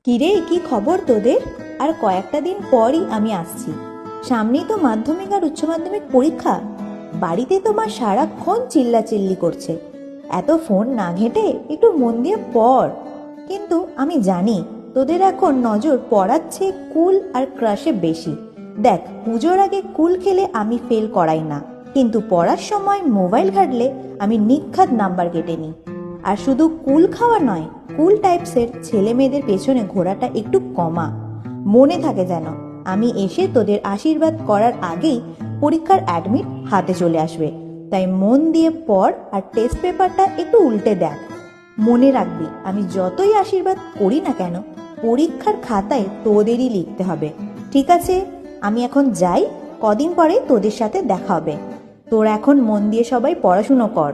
কিরে, কি খবর তোদের? আর কয়েকটা দিন পরই আমি আসছি। সামনেই তো মাধ্যমিক আর উচ্চ মাধ্যমিক পরীক্ষা। বাড়িতে তো মা সারাক্ষণ চিল্লাচিল্লি করছে, এত ফোন না ঘেঁটে একটু মন দিয়ে পড়। কিন্তু আমি জানি তোদের এখন নজর পড়ার চেয়ে কুল আর ক্রাশে বেশি। দেখ, পুজোর আগে কুল খেলে আমি ফেল করাই না, কিন্তু পড়ার সময় মোবাইল ঘাটলে আমি নিখাত নাম্বার কেটে নিই। আর শুধু কুল খাওয়া নয়, কুল টাইপসের ছেলে মেয়েদের পেছনে ঘোরাটা একটু কমা। মনে থাকে যেন আমি এসে তোদের আশীর্বাদ করার আগেই পরীক্ষার অ্যাডমিট হাতে চলে আসবে। তাই মন দিয়ে পড় আর টেস্ট পেপারটা একটু উল্টে দেখ। মনে রাখবি, আমি যতই আশীর্বাদ করি না কেন, পরীক্ষার খাতায় তোদেরই লিখতে হবে। ঠিক আছে, আমি এখন যাই, কদিন পরে তোদের সাথে দেখা হবে। তোরা এখন মন দিয়ে সবাই পড়াশুনো কর।